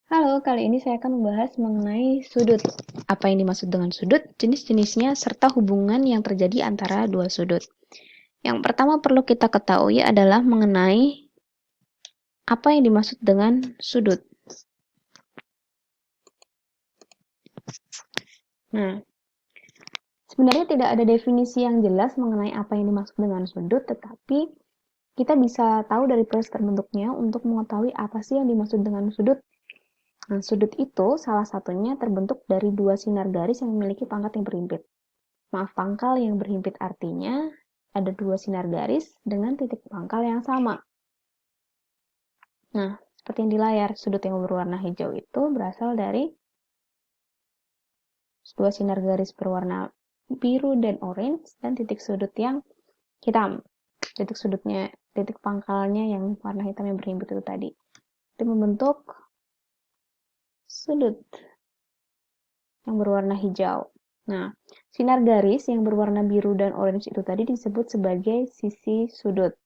Halo, kali ini saya akan membahas mengenai sudut. Apa yang dimaksud dengan sudut, jenis-jenisnya, serta hubungan yang terjadi antara dua sudut. Yang pertama perlu kita ketahui adalah mengenai apa yang dimaksud dengan sudut. Nah, sebenarnya tidak ada definisi yang jelas mengenai apa yang dimaksud dengan sudut, tetapi kita bisa tahu dari proses terbentuknya untuk mengetahui apa sih yang dimaksud dengan sudut. Nah, sudut itu salah satunya terbentuk dari dua sinar garis yang memiliki pangkat yang berhimpit. Maaf, pangkal yang berhimpit artinya ada dua sinar garis dengan titik pangkal yang sama. Nah, seperti yang di layar, sudut yang berwarna hijau itu berasal dari dua sinar garis berwarna biru dan orange dan titik sudut yang hitam. Titik pangkalnya yang warna hitam yang berhimpit itu tadi. Itu membentuk sudut yang berwarna hijau. Nah, sinar garis yang berwarna biru dan orange itu tadi disebut sebagai sisi sudut.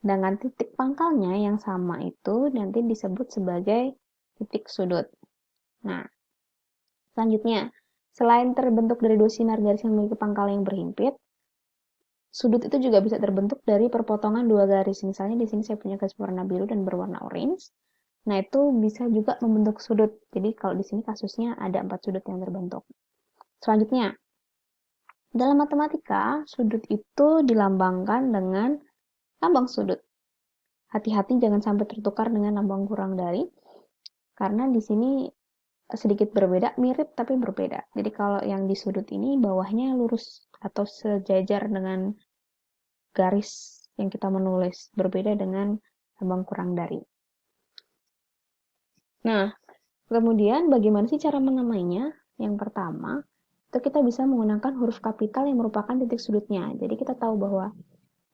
Dengan titik pangkalnya yang sama itu nanti disebut sebagai titik sudut. Nah, selanjutnya, selain terbentuk dari dua sinar garis yang memiliki pangkal yang berhimpit, sudut itu juga bisa terbentuk dari perpotongan dua garis. Misalnya di sini saya punya garis berwarna biru dan berwarna orange. Nah, itu bisa juga membentuk sudut. Jadi kalau di sini kasusnya ada 4 sudut yang terbentuk. Selanjutnya, dalam matematika, sudut itu dilambangkan dengan lambang sudut. Hati-hati jangan sampai tertukar dengan lambang kurang dari, karena di sini sedikit berbeda, mirip tapi berbeda. Jadi kalau yang di sudut ini bawahnya lurus atau sejajar dengan garis yang kita menulis, berbeda dengan lambang kurang dari. Nah, kemudian bagaimana sih cara menamainya? Yang pertama, itu kita bisa menggunakan huruf kapital yang merupakan titik sudutnya. Jadi kita tahu bahwa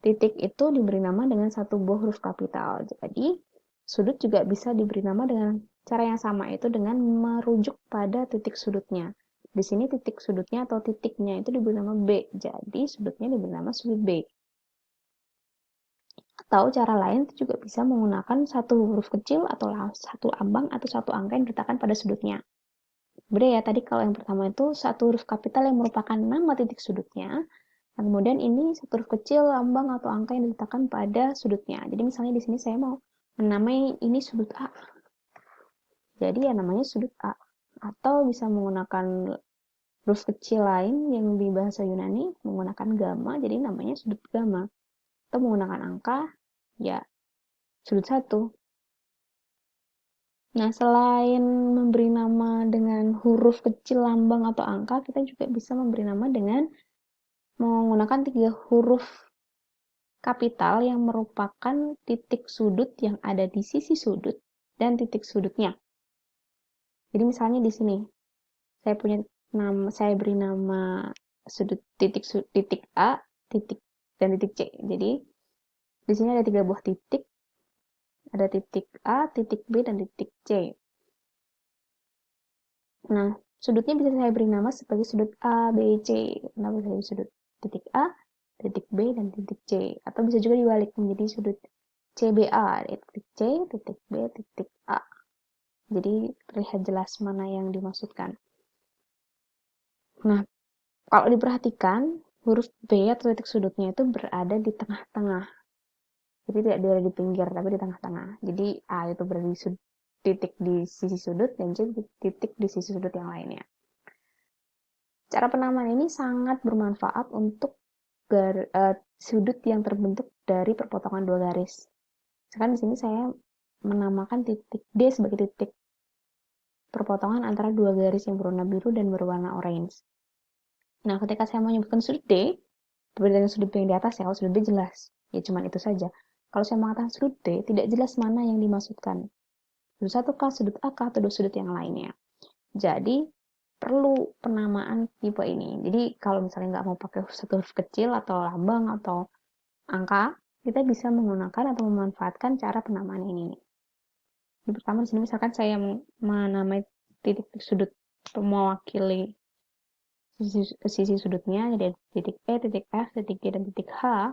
titik itu diberi nama dengan satu buah huruf kapital. Jadi, sudut juga bisa diberi nama dengan cara yang sama, itu dengan merujuk pada titik sudutnya. Di sini titik sudutnya atau titiknya itu diberi nama B. Jadi, sudutnya diberi nama sudut B. Atau cara lain itu juga bisa menggunakan satu huruf kecil atau satu lambang atau satu angka yang diletakkan pada sudutnya. Beda ya, tadi kalau yang pertama itu satu huruf kapital yang merupakan nama titik sudutnya. Nah, kemudian ini satu huruf kecil, lambang atau angka yang diletakkan pada sudutnya. Jadi misalnya di sini saya mau menamai ini sudut A. Jadi ya namanya sudut A. Atau bisa menggunakan huruf kecil lain yang di bahasa Yunani menggunakan gamma, jadi namanya sudut gamma. Atau menggunakan angka, ya sudut 1. Nah, selain memberi nama dengan huruf kecil, lambang, atau angka, kita juga bisa memberi nama dengan menggunakan 3 huruf kapital yang merupakan titik sudut yang ada di sisi sudut dan titik sudutnya. Jadi misalnya di sini saya beri nama sudut titik A, titik dan titik C. Jadi di sini ada 3 buah titik, ada titik A, titik B dan titik C. Nah, sudutnya bisa saya beri nama sebagai sudut A, B, C. Kenapa saya sudut titik A, titik B dan titik C? Atau bisa juga dibalik menjadi sudut CBA, titik C, titik B, titik A. Jadi terlihat jelas mana yang dimaksudkan. Nah, kalau diperhatikan, huruf B atau titik sudutnya itu berada di tengah-tengah. Jadi tidak berada di pinggir, tapi di tengah-tengah. Jadi A itu berada di titik di sisi sudut, dan C titik di sisi sudut yang lainnya. Cara penamaan ini sangat bermanfaat untuk sudut yang terbentuk dari perpotongan dua garis. Sekarang di sini saya menamakan titik D sebagai titik perpotongan antara dua garis yang berwarna biru dan berwarna orange. Nah, ketika saya menyebutkan sudut D, berbeda dengan sudut B yang di atas ya, kalau sudut B jelas. Ya, cuman itu saja. Kalau saya mengatakan sudut D, tidak jelas mana yang dimaksudkan. Sudut 1 kah, sudut A kah, atau sudut yang lainnya. Jadi, perlu penamaan tipe ini. Jadi, kalau misalnya nggak mau pakai satu huruf kecil, atau lambang, atau angka, kita bisa menggunakan atau memanfaatkan cara penamaan ini. Di pertama di sini misalkan saya menamai titik sudut mewakili sisi sudutnya, jadi titik E, titik F, titik G, dan titik H.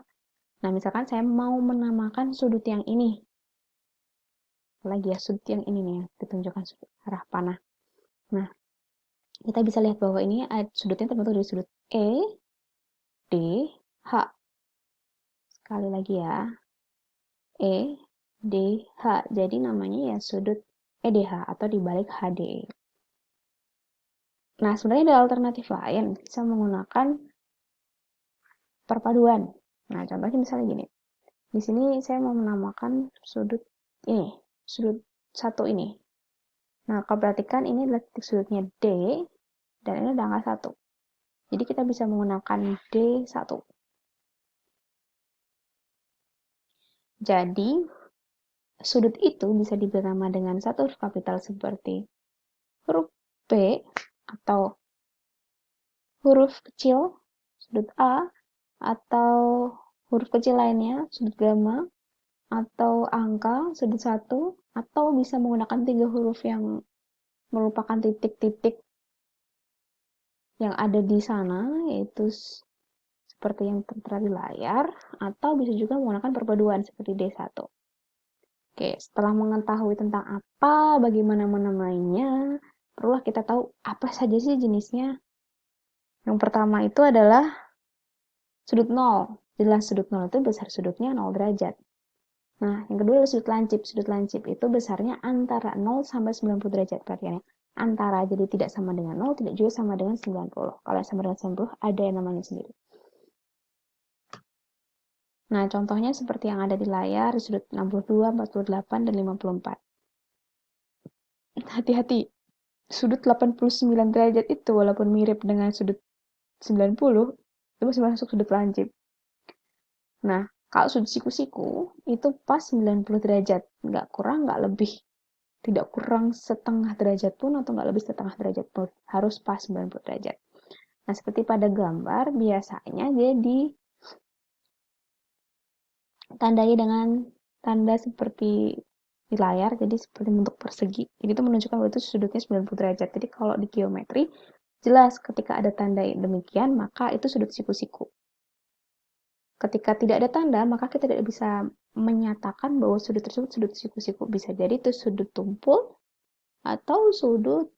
Nah, misalkan saya mau menamakan sudut yang ini. lagi ya, sudut yang ini nih yang ditunjukkan arah panah. Nah, kita bisa lihat bahwa ini sudutnya terbentuk dari sudut E, D, H. Sekali lagi ya, E, D, H. Jadi namanya ya sudut EDH atau dibalik HD. Nah, sebenarnya ada alternatif lain, bisa menggunakan perpaduan. Nah, contohnya misalnya gini. Di sini saya mau menamakan sudut ini, sudut satu ini. Nah, kalau perhatikan ini adalah titik sudutnya D, dan ini ada angka 1. Jadi kita bisa menggunakan D1. Jadi, sudut itu bisa diberi nama dengan satu huruf kapital seperti huruf B atau huruf kecil, sudut A, atau huruf kecil lainnya, sudut gamma, atau angka, sudut 1, atau bisa menggunakan 3 huruf yang merupakan titik-titik yang ada di sana, yaitu seperti yang tertera di layar, atau bisa juga menggunakan perpaduan seperti D1. Oke, setelah mengetahui tentang apa, bagaimana menamainya, perlulah kita tahu apa saja sih jenisnya. Yang pertama itu adalah sudut 0. Jelas sudut 0 itu besar sudutnya 0 derajat. Nah, yang kedua adalah sudut lancip. Sudut lancip itu besarnya antara 0 sampai 90 derajat. Perhatian ya. Antara, jadi tidak sama dengan 0, tidak juga sama dengan 90. Kalau yang sama dengan 90, ada yang namanya sendiri. Nah, contohnya seperti yang ada di layar, di sudut 62, 48, dan 54. Hati-hati, sudut 89 derajat itu walaupun mirip dengan sudut 90, itu masih masuk sudut lancip. Nah, kalau sudut siku-siku, itu pas 90 derajat. Nggak kurang, nggak lebih. Tidak kurang setengah derajat pun, atau nggak lebih setengah derajat pun. Harus pas 90 derajat. Nah, seperti pada gambar, biasanya dia ditandai dengan tanda seperti di layar, jadi seperti bentuk persegi. Jadi itu menunjukkan bahwa itu sudutnya 90 derajat. Jadi kalau di geometri, jelas ketika ada tanda demikian, maka itu sudut siku-siku. Ketika tidak ada tanda, maka kita tidak bisa menyatakan bahwa sudut tersebut sudut siku-siku. Bisa jadi itu sudut tumpul atau sudut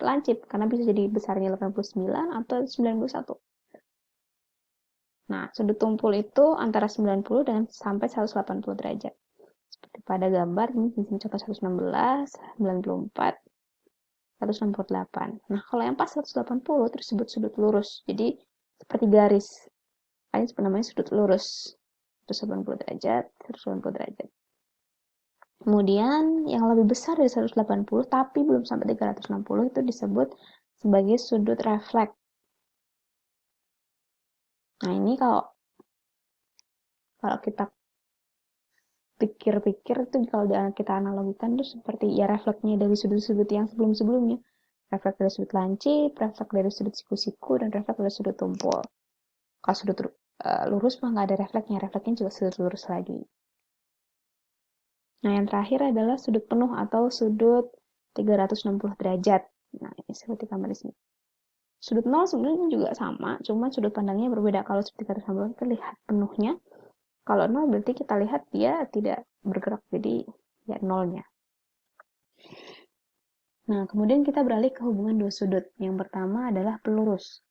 lancip, karena bisa jadi besarnya 89 atau 91. Nah, sudut tumpul itu antara 90 dan sampai 180 derajat. Seperti pada gambar, ini di sini contoh 116, 94, 168. Nah, kalau yang pas 180 tersebut sudut lurus. Jadi, seperti garis. Ini namanya sudut lurus. 180 derajat, 180 derajat. Kemudian, yang lebih besar dari 180, tapi belum sampai 360, itu disebut sebagai sudut refleks. Nah, ini kalau kita pikir-pikir itu, kalau kita analogikan itu seperti ya refleksnya dari sudut-sudut yang sebelum-sebelumnya. Refleks dari sudut lancip, refleks dari sudut siku-siku, dan refleks dari sudut tumpul. Kalau sudut lurus mah nggak ada refleksnya juga sudut lurus lagi. Nah, yang terakhir adalah sudut penuh atau sudut 360 derajat. Nah, ini seperti gambar di sini. Sudut 0 sebenarnya juga sama, cuma sudut pandangnya berbeda. Kalau sudut 360 kita lihat penuhnya. Kalau 0 berarti kita lihat dia tidak bergerak, jadi ya nolnya. Nah, kemudian kita beralih ke hubungan dua sudut. Yang pertama adalah pelurus.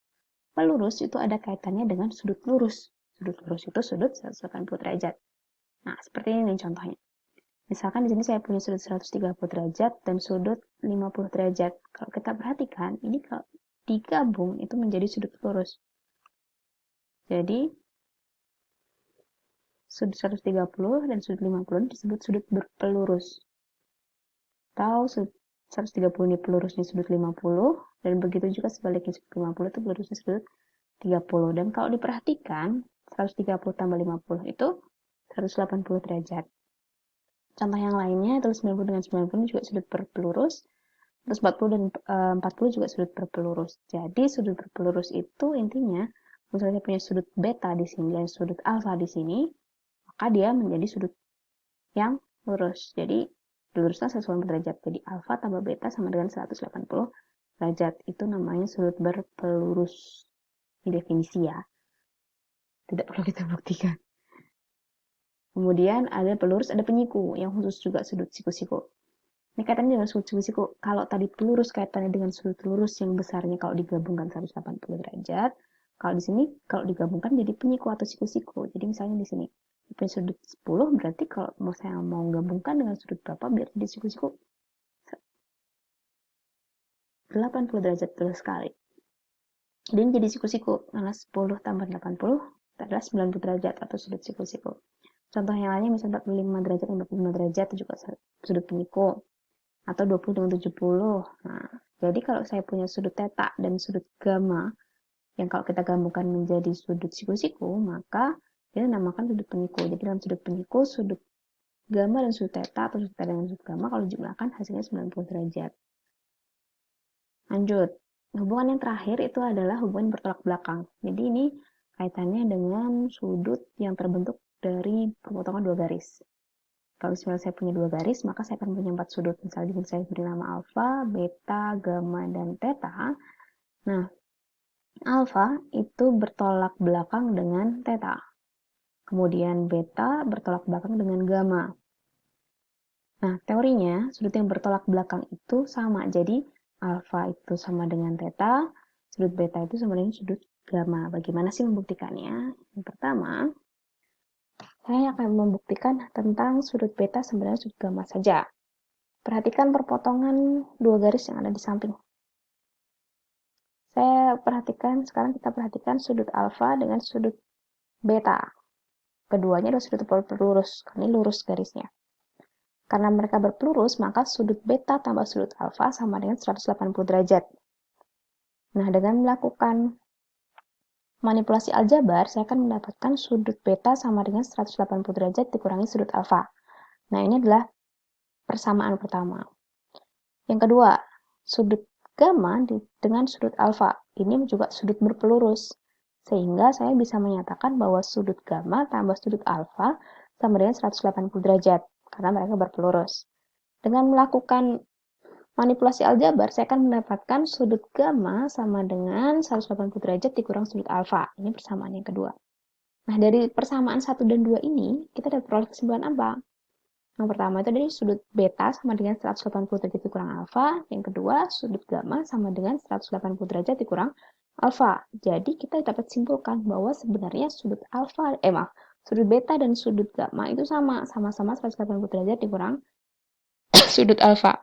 Pelurus itu ada kaitannya dengan sudut lurus. Sudut lurus itu sudut 180 derajat. Nah, seperti ini contohnya. Misalkan di sini saya punya sudut 130 derajat dan sudut 50 derajat. Kalau kita perhatikan, ini kalau digabung itu menjadi sudut lurus. Jadi, sudut 130 dan sudut 50 disebut sudut berpelurus. Atau sudut 130 ini pelurusnya sudut 50, dan begitu juga sebaliknya sudut 50 itu pelurusnya sudut 30. Dan kalau diperhatikan, 130 tambah 50 itu 180 derajat. Contoh yang lainnya adalah 90 dengan 90 juga sudut berpelurus, terus 40 dan 40 juga sudut berpelurus. Jadi sudut berpelurus itu intinya, misalnya punya sudut beta di sini dan sudut alfa di sini, maka dia menjadi sudut yang lurus. Jadi lurusnya 180 derajat. Jadi alfa tambah beta sama dengan 180 derajat. Itu namanya sudut berpelurus. Ini definisi ya. Tidak perlu kita buktikan. Kemudian ada pelurus, ada penyiku, yang khusus juga sudut siku-siku. Ini kaitannya dengan sudut siku-siku. Kalau tadi pelurus kaitannya dengan sudut lurus yang besarnya kalau digabungkan 180 derajat. Kalau di sini, kalau digabungkan jadi penyiku atau siku-siku. Jadi misalnya di sini, punya sudut 10, berarti kalau saya mau gabungkan dengan sudut berapa, biar jadi siku-siku 80 derajat terus sekali. Jadi jadi siku-siku, karena 10 tambah 80 adalah 90 derajat atau sudut siku-siku. Contoh yang lainnya misalnya 45 derajat, 45 derajat itu juga sudut penyiku. Atau 20 dengan 70. Nah, jadi kalau saya punya sudut theta dan sudut gamma, yang kalau kita gabungkan menjadi sudut siku-siku, maka kita namakan sudut penyiku. Jadi dalam sudut penyiku, sudut gamma dan sudut theta atau sudut theta dengan sudut gamma kalau dijumlahkan hasilnya 90 derajat. Lanjut. Hubungan yang terakhir itu adalah hubungan bertolak belakang. Jadi ini kaitannya dengan sudut yang terbentuk dari pemotongan dua garis. Kalau misalnya saya punya dua garis, maka saya akan punya 4 sudut. Misalnya di sini saya beri nama alfa, beta, gamma, dan theta. Nah, alfa itu bertolak belakang dengan theta. Kemudian beta bertolak belakang dengan gamma. Nah, teorinya sudut yang bertolak belakang itu sama. Jadi, alfa itu sama dengan theta, sudut beta itu sama dengan sudut gamma. Bagaimana sih membuktikannya? Yang pertama, saya akan membuktikan tentang sudut beta sama dengan sudut gamma saja. Perhatikan perpotongan dua garis yang ada di samping. Sekarang kita perhatikan sudut alfa dengan sudut beta. Keduanya adalah sudut berlurus, karena ini lurus garisnya. Karena mereka berpelurus, maka sudut beta tambah sudut alfa sama dengan 180 derajat. Nah, dengan melakukan manipulasi aljabar, saya akan mendapatkan sudut beta sama dengan 180 derajat dikurangi sudut alfa. Nah, ini adalah persamaan pertama. Yang kedua, sudut gamma dengan sudut alfa. Ini juga sudut berpelurus. Sehingga saya bisa menyatakan bahwa sudut gamma tambah sudut alfa sama dengan 180 derajat. Karena mereka berpelurus. Dengan melakukan manipulasi aljabar, saya akan mendapatkan sudut gamma sama dengan 180 derajat dikurang sudut alfa. Ini persamaan yang kedua. Nah, dari persamaan 1 dan 2 ini, kita dapat peroleh kesimpulan apa? Yang pertama itu dari sudut beta sama dengan 180 derajat dikurang alfa. Yang kedua, sudut gamma sama dengan 180 derajat dikurang alfa. Jadi, kita dapat simpulkan bahwa sebenarnya sudut beta dan sudut gamma itu sama-sama 180 derajat dikurang sudut alfa.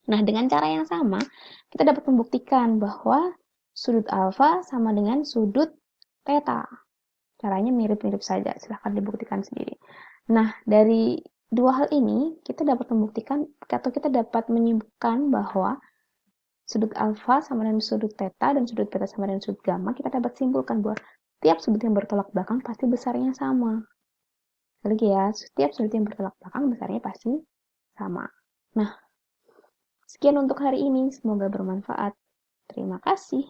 Nah, dengan cara yang sama, kita dapat membuktikan bahwa sudut alfa sama dengan sudut theta. Caranya mirip-mirip saja, silahkan dibuktikan sendiri. Nah, dari dua hal ini, kita dapat membuktikan atau kita dapat menyimpulkan bahwa sudut alfa sama dengan sudut theta dan sudut beta sama dengan sudut gamma, kita dapat simpulkan bahwa setiap sudut yang bertolak belakang pasti besarnya sama. Lagi ya, setiap sudut yang bertolak belakang besarnya pasti sama. Nah, sekian untuk hari ini, semoga bermanfaat. Terima kasih.